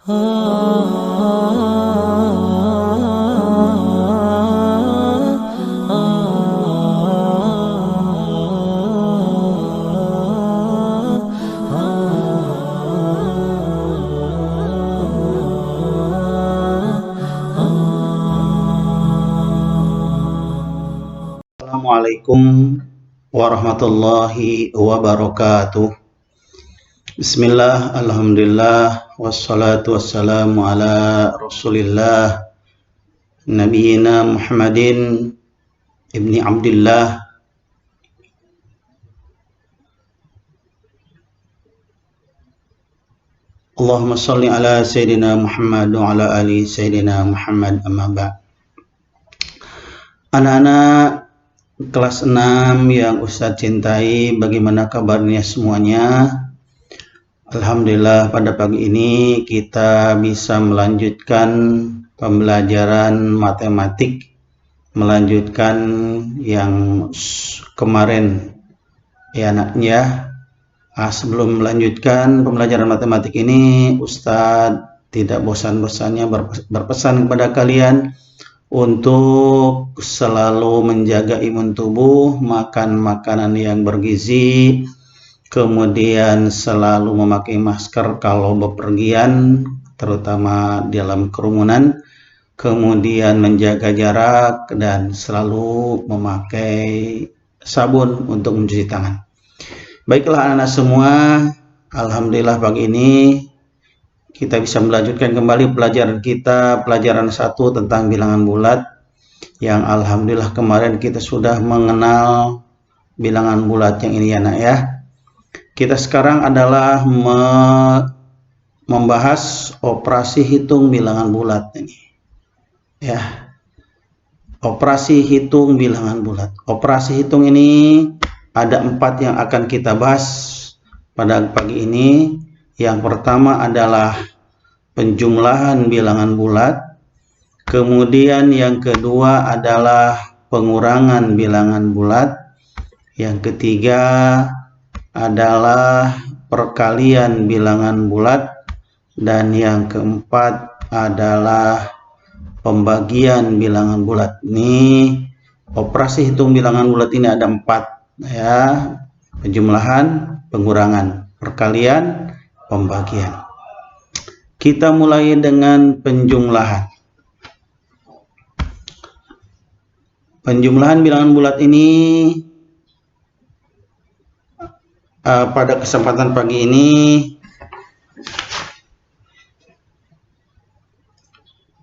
Assalamualaikum warahmatullahi wabarakatuh. Bismillah, alhamdulillah, wassalatu wassalamu ala rasulillah, nabiyina Muhammadin ibni Abdillah Allahumma salli ala Sayyidina Muhammad wa ala ali Sayyidina Muhammad, amma ba'd. Anak-anak kelas 6 yang Ustadz cintai, bagaimana kabarnya semuanya? Alhamdulillah, pada pagi ini kita bisa melanjutkan pembelajaran matematik, melanjutkan yang kemarin ya anaknya. Sebelum melanjutkan pembelajaran matematik ini, Ustadz tidak bosan-bosannya berpesan kepada kalian untuk selalu menjaga imun tubuh, makan makanan yang bergizi, kemudian selalu memakai masker kalau bepergian, terutama dalam kerumunan, kemudian menjaga jarak, dan selalu memakai sabun untuk mencuci tangan. Baiklah anak-anak semua, alhamdulillah pagi ini kita bisa melanjutkan kembali pelajaran kita, pelajaran 1 tentang bilangan bulat, yang alhamdulillah kemarin kita sudah mengenal bilangan bulat yang ini ya nak ya. Kita sekarang adalah membahas operasi hitung bilangan bulat ini. Ya. Operasi hitung bilangan bulat. Operasi hitung ini ada 4 yang akan kita bahas pada pagi ini. Yang pertama adalah penjumlahan bilangan bulat. Kemudian yang kedua adalah pengurangan bilangan bulat. Yang ketiga adalah perkalian bilangan bulat, dan yang keempat adalah pembagian bilangan bulat. Ini operasi hitung bilangan bulat ini ada 4 ya, penjumlahan, pengurangan, perkalian, pembagian. Kita mulai dengan penjumlahan. Penjumlahan bilangan bulat ini pada kesempatan pagi ini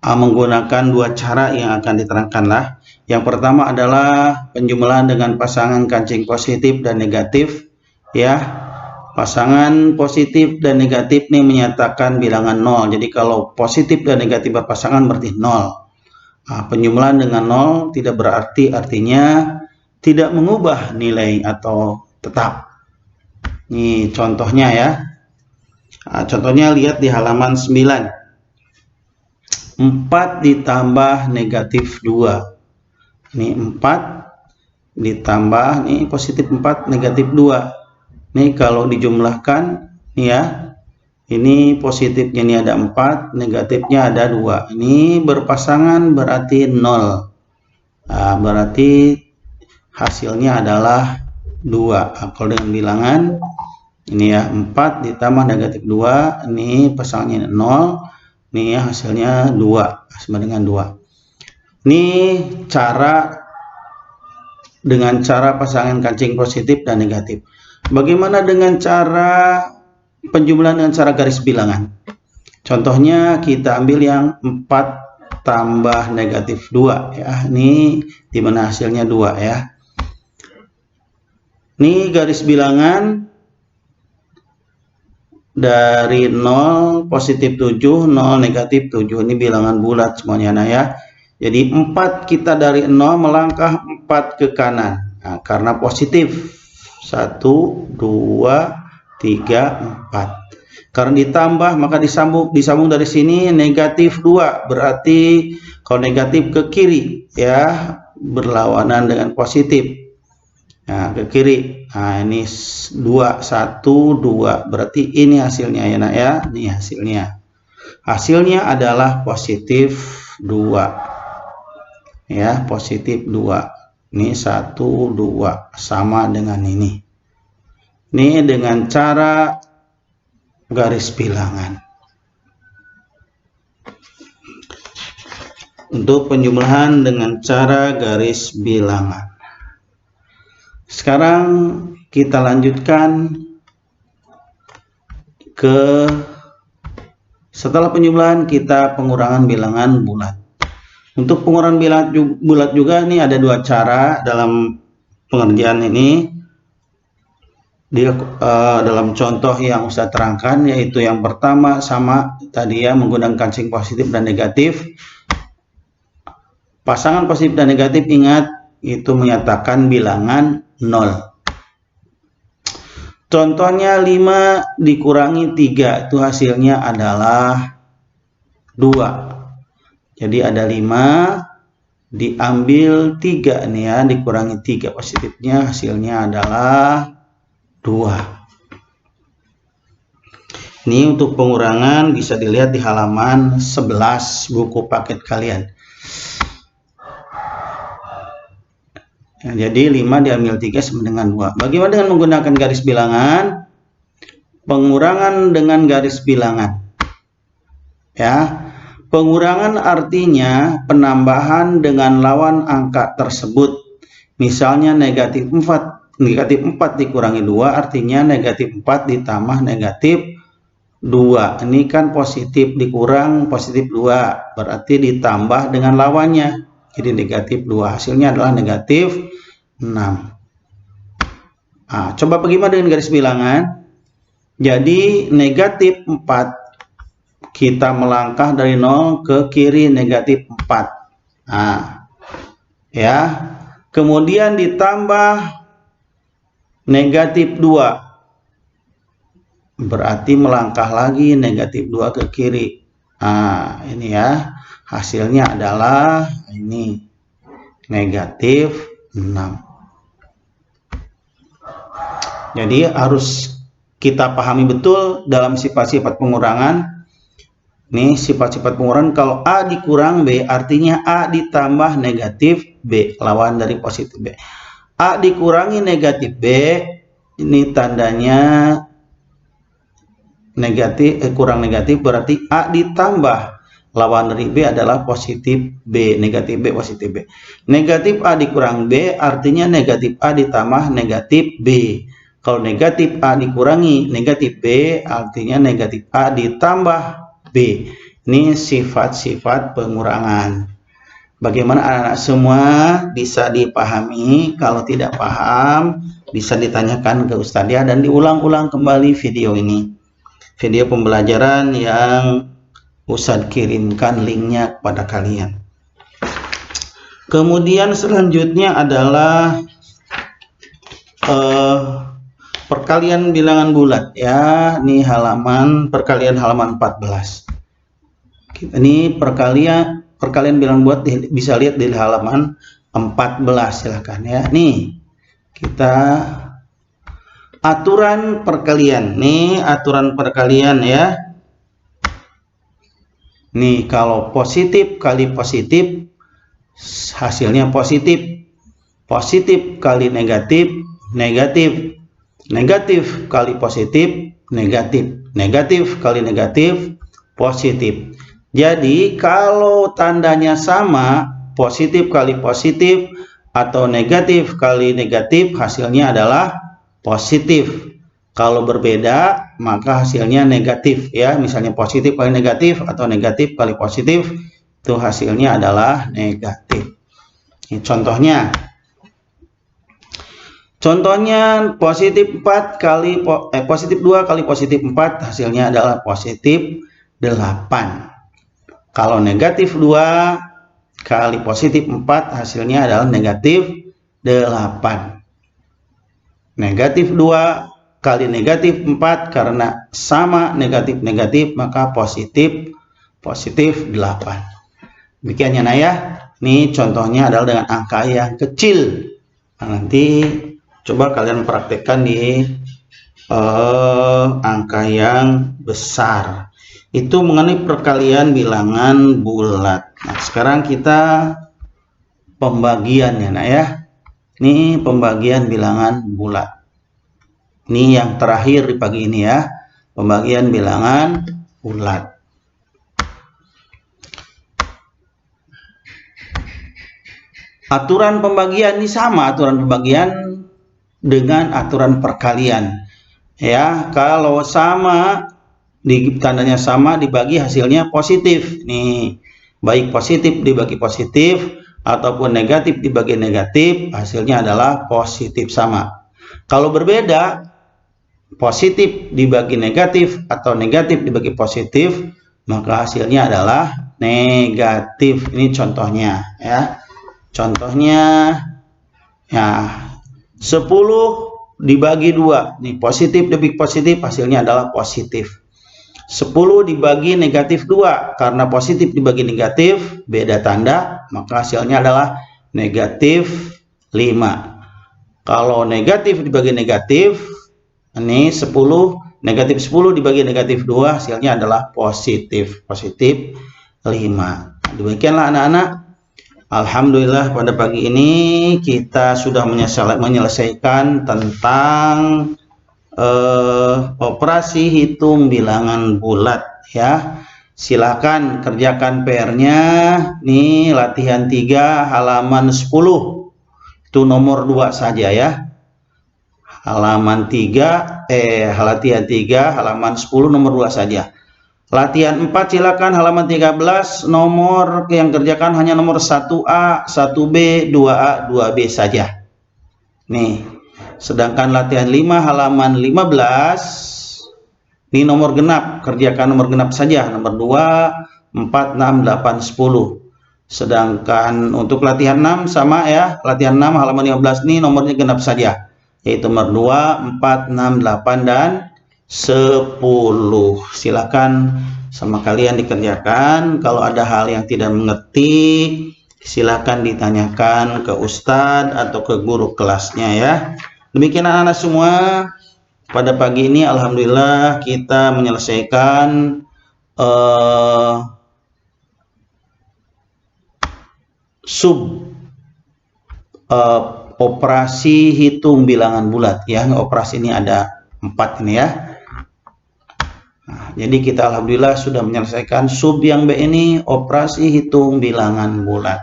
menggunakan 2 cara yang akan diterangkanlah. Yang pertama adalah penjumlahan dengan pasangan kancing positif dan negatif ya. Pasangan positif dan negatif ini menyatakan bilangan 0. Jadi kalau positif dan negatif berpasangan berarti 0. Penjumlahan dengan 0 tidak berarti artinya tidak mengubah nilai atau tetap. Ini contohnya ya. Contohnya lihat di halaman 9. 4 ditambah negatif 2. Ini 4 ditambah, ini positif 4, negatif 2. Ini kalau dijumlahkan nih ya. Ini positifnya ini ada 4, negatifnya ada 2. Ini berpasangan berarti 0. Berarti hasilnya adalah 2. Kalau dengan bilangan ini ya, 4 ditambah negatif 2, ini pasangannya 0, ini ya hasilnya 2, sama dengan 2. Ini dengan cara pasangan kancing positif dan negatif. Bagaimana dengan cara penjumlahan dengan cara garis bilangan? Contohnya kita ambil yang 4 tambah negatif 2 ya. Ini dimana hasilnya 2 ya. Ini garis bilangan dari 0 positif 7, 0 negatif 7. Ini bilangan bulat semuanya nah ya. Jadi 4 kita dari 0 melangkah 4 ke kanan. Nah, karena positif 1, 2, 3, 4. Karena ditambah maka disambung dari sini negatif 2. Berarti kalau negatif ke kiri ya, berlawanan dengan positif. Nah, ke kiri. Nah, ini 2, 1, 2. Berarti ini hasilnya ya nak ya. Ini hasilnya. Hasilnya adalah positif 2. Ya, positif 2. Ini 1, 2 sama dengan ini. Ini dengan cara garis bilangan. Untuk penjumlahan dengan cara garis bilangan. Sekarang kita lanjutkan ke setelah penjumlahan kita pengurangan bilangan bulat. Untuk pengurangan bilangan bulat juga ini ada dua cara dalam pengerjaan ini. Dalam contoh yang Ustaz terangkan, yaitu yang pertama sama tadi ya, menggunakan sign positif dan negatif. Pasangan positif dan negatif ingat itu menyatakan bilangan 0. Contohnya 5 dikurangi 3 itu hasilnya adalah 2. Jadi ada 5 diambil 3 nih ya, dikurangi 3 positifnya hasilnya adalah 2. Ini untuk pengurangan bisa dilihat di halaman 11 buku paket kalian. Ya, jadi 5 diambil 3 sama dengan 2. Bagaimana dengan menggunakan garis bilangan? Pengurangan dengan garis bilangan. Ya, pengurangan artinya penambahan dengan lawan angka tersebut. Misalnya negatif 4. Negatif 4 dikurangi 2 artinya negatif 4 ditambah negatif 2. Ini kan positif dikurang positif 2. Berarti ditambah dengan lawannya. Jadi negatif 2. Hasilnya adalah negatif 6. Nah, coba bagaimana dengan garis bilangan? Jadi negatif 4. Kita melangkah dari 0 ke kiri negatif 4. Nah, ya. Kemudian ditambah negatif 2. Berarti melangkah lagi negatif 2 ke kiri. Nah, ini ya. Hasilnya adalah ini negatif 6. Jadi harus kita pahami betul dalam sifat-sifat pengurangan. Ini sifat-sifat pengurangan, kalau A dikurang B artinya A ditambah negatif B, lawan dari positif B. A dikurangi negatif B, ini tandanya negatif, kurang negatif, berarti A ditambah lawan dari B adalah positif B, negatif B positif B. Negatif A dikurang B artinya negatif A ditambah negatif B. Kalau negatif A dikurangi negatif B artinya negatif A ditambah B. Ini sifat-sifat pengurangan. Bagaimana anak-anak semua bisa dipahami? Kalau tidak paham bisa ditanyakan ke Ustadz ya, dan diulang-ulang kembali video ini. Video pembelajaran yang Ustadz kirimkan linknya kepada kalian. Kemudian selanjutnya adalah perkalian bilangan bulat ya. Ini perkalian halaman 14. Ini perkalian bilangan bulat bisa lihat di halaman 14, silahkan ya. Nih kita aturan perkalian. Nih aturan perkalian ya. Nih kalau positif kali positif hasilnya positif. Positif kali negatif negatif. Negatif kali positif negatif. Negatif kali negatif positif. Jadi kalau tandanya sama, positif kali positif atau negatif kali negatif hasilnya adalah positif. Kalau berbeda maka hasilnya negatif ya. Misalnya positif kali negatif atau negatif kali positif itu hasilnya adalah negatif. Ini contohnya. Contohnya positif 4 kali positif 2 kali positif 4 hasilnya adalah positif 8. Kalau negatif 2 kali positif 4 hasilnya adalah negatif 8. Negatif 2 kali negatif 4 karena sama negatif-negatif maka positif 8. Demikian ya ya. Ini contohnya adalah dengan angka yang kecil. Nah, nanti coba kalian praktekkan di angka yang besar. Itu mengenai perkalian bilangan bulat. Nah, sekarang kita pembagiannya, nah ya. Ini pembagian bilangan bulat. Ini yang terakhir di pagi ini ya. Pembagian bilangan bulat. Aturan pembagian ini sama aturan pembagian dengan aturan perkalian. Ya, kalau sama tandanya sama dibagi hasilnya positif. Nih, baik positif dibagi positif ataupun negatif dibagi negatif, hasilnya adalah positif sama. Kalau berbeda, positif dibagi negatif atau negatif dibagi positif, maka hasilnya adalah negatif. Ini contohnya ya. Contohnya ya, 10 dibagi 2. Nih, positif dibagi positif, hasilnya adalah positif. 10 dibagi negatif 2, karena positif dibagi negatif beda tanda, maka hasilnya adalah negatif 5. Kalau negatif dibagi negatif, ini 10, negatif 10 dibagi negatif 2, hasilnya adalah positif 5. Demikianlah anak-anak. Alhamdulillah pada pagi ini kita sudah menyelesaikan tentang operasi hitung bilangan bulat ya. Silakan kerjakan PR-nya. Nih latihan 3 halaman 10. Itu nomor 2 saja ya. Halaman 3 latihan 3 halaman 10 nomor 2 saja. Latihan 4 silakan halaman 13, nomor yang kerjakan hanya nomor 1A, 1B, 2A, 2B saja. Nih. Sedangkan latihan 5 halaman 15 ini nomor genap, kerjakan nomor genap saja, nomor 2, 4, 6, 8, 10. Sedangkan untuk latihan 6 sama ya, latihan 6 halaman 15 ini nomornya genap saja, yaitu nomor 2, 4, 6, 8, dan 10. Silakan sama kalian dikerjakan. Kalau ada hal yang tidak mengerti, silakan ditanyakan ke ustadz atau ke guru kelasnya ya. Demikian anak-anak semua, pada pagi ini alhamdulillah kita menyelesaikan operasi hitung bilangan bulat ya. Operasi ini ada 4 ini ya. Nah, jadi kita alhamdulillah sudah menyelesaikan sub yang B ini, operasi hitung bilangan bulat.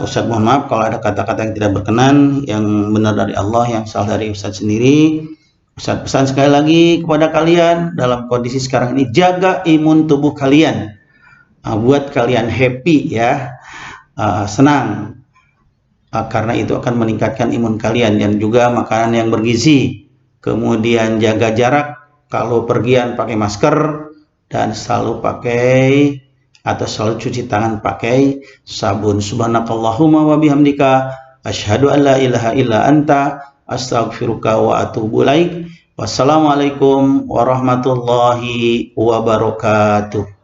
Ustadz mohon maaf kalau ada kata-kata yang tidak berkenan, yang benar dari Allah, yang salah dari Ustadz sendiri. Ustadz pesan sekali lagi kepada kalian dalam kondisi sekarang ini, jaga imun tubuh kalian, buat kalian happy ya, senang, karena itu akan meningkatkan imun kalian, dan juga makanan yang bergizi. Kemudian jaga jarak, kalau pergian pakai masker, dan selalu pakai atau selalu cuci tangan pakai sabun. Subhanakallahumma wa bihamdika asyhadu an la ilaha illa anta astaghfiruka wa atubu ilaik. Wassalamualaikum warahmatullahi wabarakatuh.